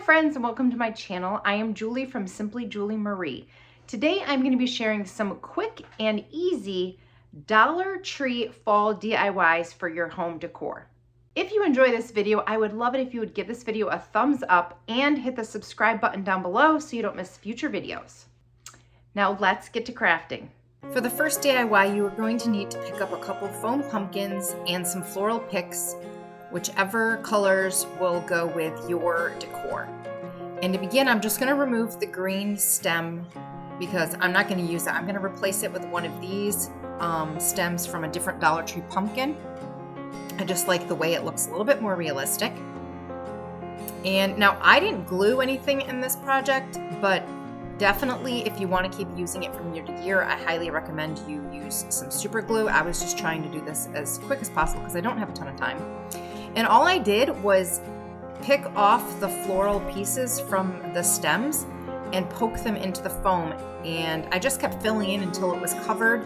friends, and welcome to my channel. I am Julie from Simply Julie Marie. Today I'm going to be sharing some quick and easy Dollar Tree fall DIYs for your home decor. If you enjoy this video, I would love it if you would give this video a thumbs up and hit the subscribe button down below so you don't miss future videos. Now let's get to crafting. For the first DIY, you are going to need to pick up a couple foam pumpkins and some floral picks, whichever colors will go with your decor. And to begin, I'm just going to remove the green stem because I'm not going to use it. I'm going to replace it with one of these stems from a different Dollar Tree pumpkin. I just like the way it looks a little bit more realistic. And now I didn't glue anything in this project, but definitely if you want to keep using it from year to year, I highly recommend you use some super glue. I was just trying to do this as quick as possible because I don't have a ton of time. And all I did was pick off the floral pieces from the stems and poke them into the foam. And I just kept filling in until it was covered.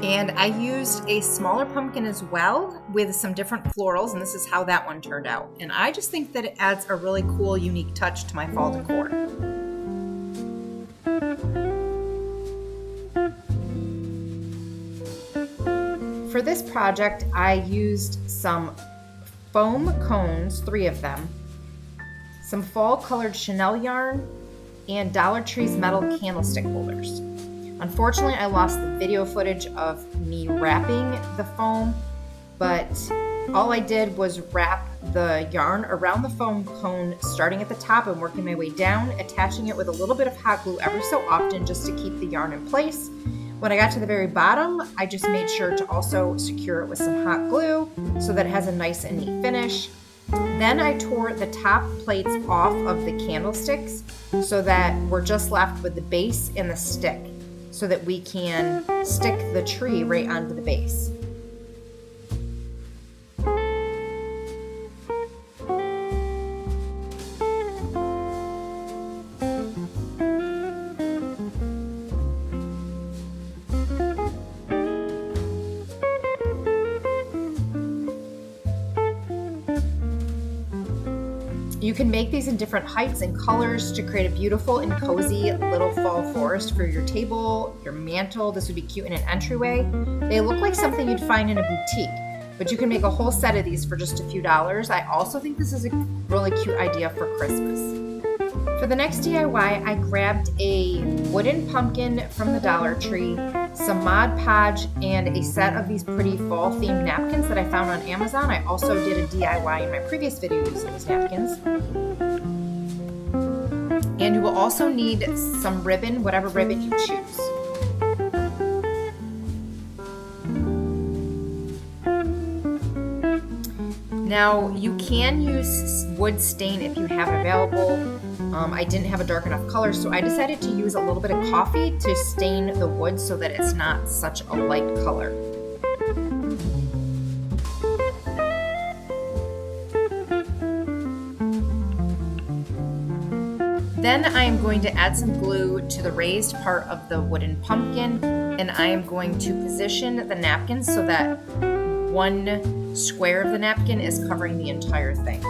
And I used a smaller pumpkin as well with some different florals, and this is how that one turned out. And I just think that it adds a really cool, unique touch to my fall decor. For this project, I used some foam cones, 3 of them, some fall colored Chanel yarn, and Dollar Tree's metal candlestick holders. Unfortunately, I lost the video footage of me wrapping the foam, but all I did was wrap the yarn around the foam cone, starting at the top and working my way down, attaching it with a little bit of hot glue every so often just to keep the yarn in place. When I got to the very bottom, I just made sure to also secure it with some hot glue so that it has a nice and neat finish. Then I tore the top plates off of the candlesticks so that we're just left with the base and the stick, so that we can stick the tree right onto the base. You can make these in different heights and colors to create a beautiful and cozy little fall forest for your table, your mantle. This would be cute in an entryway. They look like something you'd find in a boutique, but you can make a whole set of these for just a few dollars. I also think this is a really cute idea for Christmas. For the next DIY, I grabbed a wooden pumpkin from the Dollar Tree, some Mod Podge, and a set of these pretty fall themed napkins that I found on Amazon. I also did a DIY in my previous video using these napkins. And you will also need some ribbon, whatever ribbon you choose. Now, you can use wood stain if you have it available. I didn't have a dark enough color, so I decided to use a little bit of coffee to stain the wood so that it's not such a light color. Then I am going to add some glue to the raised part of the wooden pumpkin, and I am going to position the napkin so that one square of the napkin is covering the entire thing.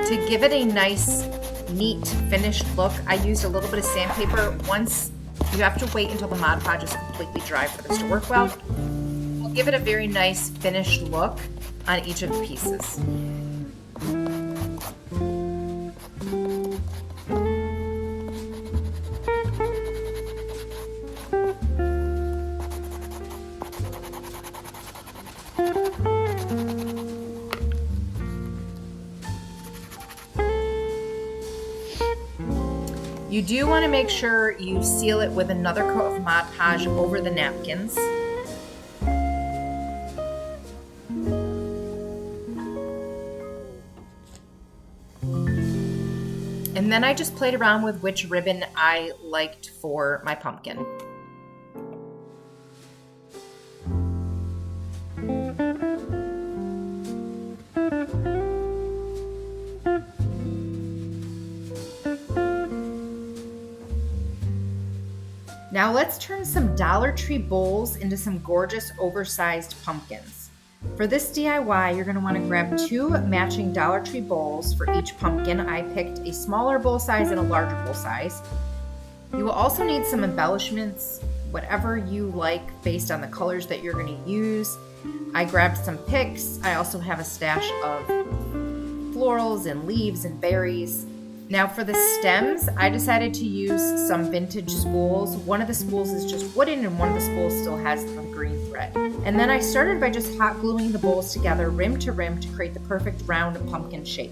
To give it a nice, neat, finished look, I used a little bit of sandpaper. Once you have to wait until the Mod Podge is completely dry for this to work well. We'll give it a very nice, finished look on each of the pieces. You do want to make sure you seal it with another coat of Mod Podge over the napkins. And then I just played around with which ribbon I liked for my pumpkin. Now let's turn some Dollar Tree bowls into some gorgeous oversized pumpkins. For this DIY, you're going to want to grab 2 matching Dollar Tree bowls for each pumpkin. I picked a smaller bowl size and a larger bowl size. You will also need some embellishments, whatever you like based on the colors that you're going to use. I grabbed some picks. I also have a stash of florals and leaves and berries. Now for the stems, I decided to use some vintage spools. One of the spools is just wooden and one of the spools still has the green thread. And then I started by just hot gluing the bowls together rim to create the perfect round pumpkin shape.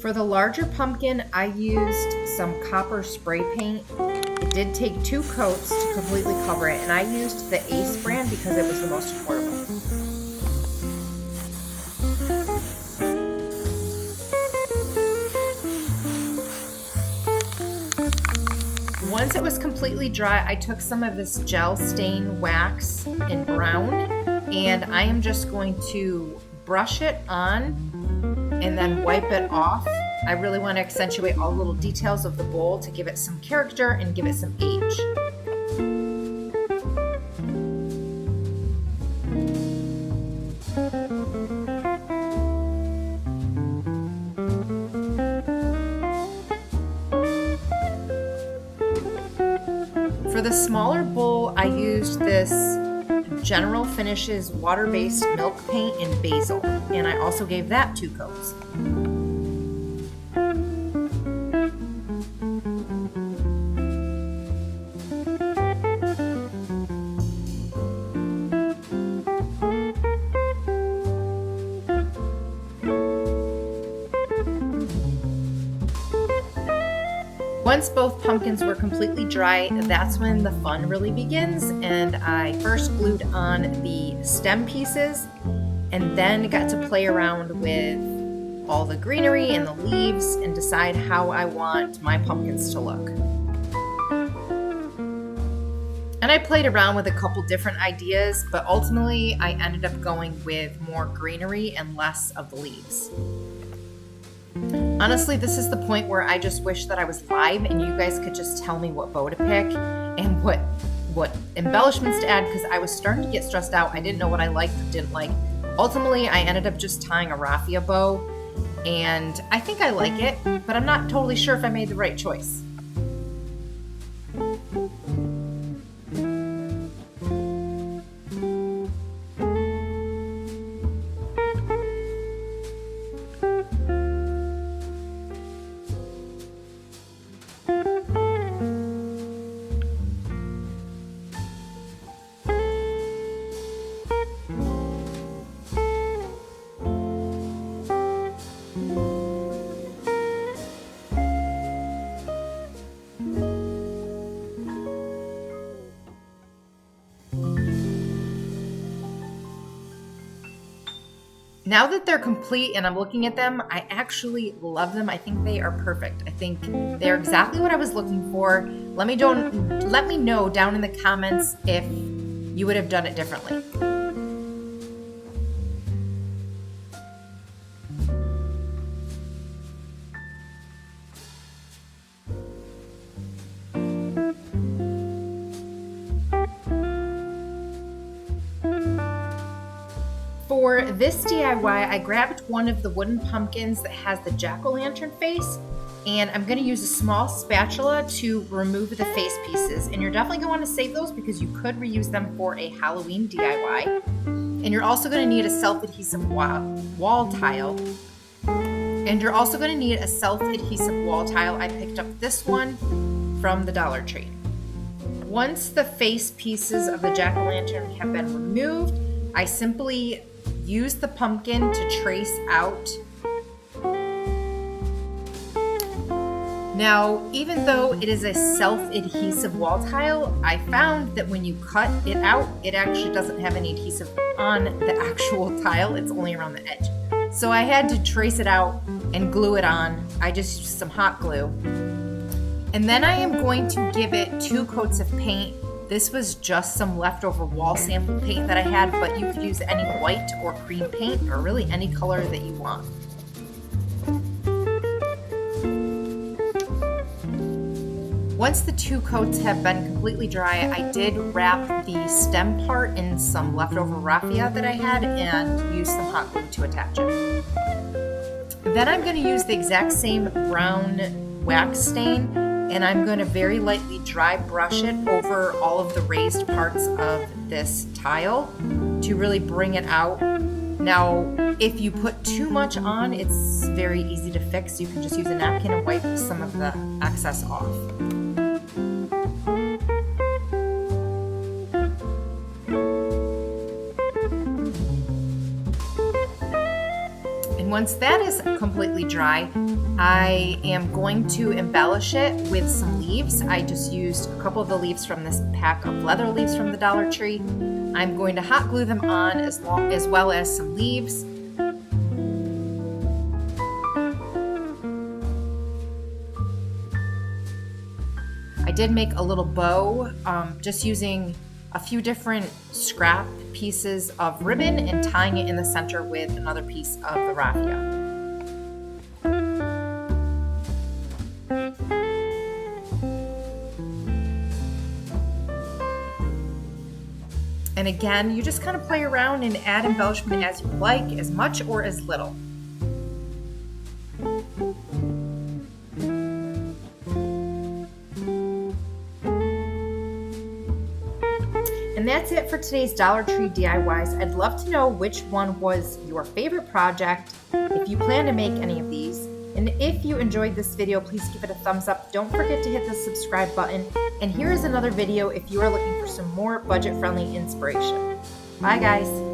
For the larger pumpkin, I used some copper spray paint. It did take 2 coats to completely cover it, and I used the Ace brand because it was the most affordable. Once it was completely dry, I took some of this gel stain wax in brown, and I am just going to brush it on and then wipe it off. I really want to accentuate all the little details of the bowl to give it some character and give it some age. For the smaller bowl, I used this General Finishes water-based milk paint in basil, and I also gave that 2 coats. Once both pumpkins were completely dry, that's when the fun really begins, and I first glued on the stem pieces and then got to play around with all the greenery and the leaves and decide how I want my pumpkins to look. And I played around with a couple different ideas, but ultimately I ended up going with more greenery and less of the leaves. Honestly, this is the point where I just wish that I was live and you guys could just tell me what bow to pick and what embellishments to add, because I was starting to get stressed out. I didn't know what I liked or didn't like. Ultimately, I ended up just tying a raffia bow, and I think I like it, but I'm not totally sure if I made the right choice. Now that they're complete and I'm looking at them, I actually love them. I think they are perfect. I think they're exactly what I was looking for. Let me know down in the comments if you would have done it differently. For this DIY, I grabbed one of the wooden pumpkins that has the jack-o'-lantern face, and I'm going to use a small spatula to remove the face pieces. And you're definitely going to want to save those because you could reuse them for a Halloween DIY. And you're also going to need a self-adhesive wall tile. And you're also going to need a self-adhesive wall tile. I picked up this one from the Dollar Tree. Once the face pieces of the jack-o'-lantern have been removed, I simply use the pumpkin to trace out. Now, even though it is a self-adhesive wall tile, I found that when you cut it out, it actually doesn't have any adhesive on the actual tile. It's only around the edge. So I had to trace it out and glue it on. I just used some hot glue. And then I am going to give it 2 coats of paint. This was just some leftover wall sample paint that I had, but you could use any white or cream paint or really any color that you want. Once the 2 coats have been completely dry, I did wrap the stem part in some leftover raffia that I had and used some hot glue to attach it. Then I'm going to use the exact same brown wax stain, and I'm going to very lightly dry brush it over all of the raised parts of this tile to really bring it out. Now, if you put too much on, it's very easy to fix. You can just use a napkin and wipe some of the excess off. And once that is completely dry, I am going to embellish it with some leaves. I just used a couple of the leaves from this pack of leather leaves from the Dollar Tree. I'm going to hot glue them on as well as some leaves. I did make a little bow just using a few different scrap pieces of ribbon and tying it in the center with another piece of the raffia. And again, you just kind of play around and add embellishment as you like, as much or as little. And that's it for today's Dollar Tree DIYs. I'd love to know which one was your favorite project, if you plan to make any of these. And if you enjoyed this video, please give it a thumbs up. Don't forget to hit the subscribe button. And here is another video if you are looking for some more budget-friendly inspiration. Bye, guys.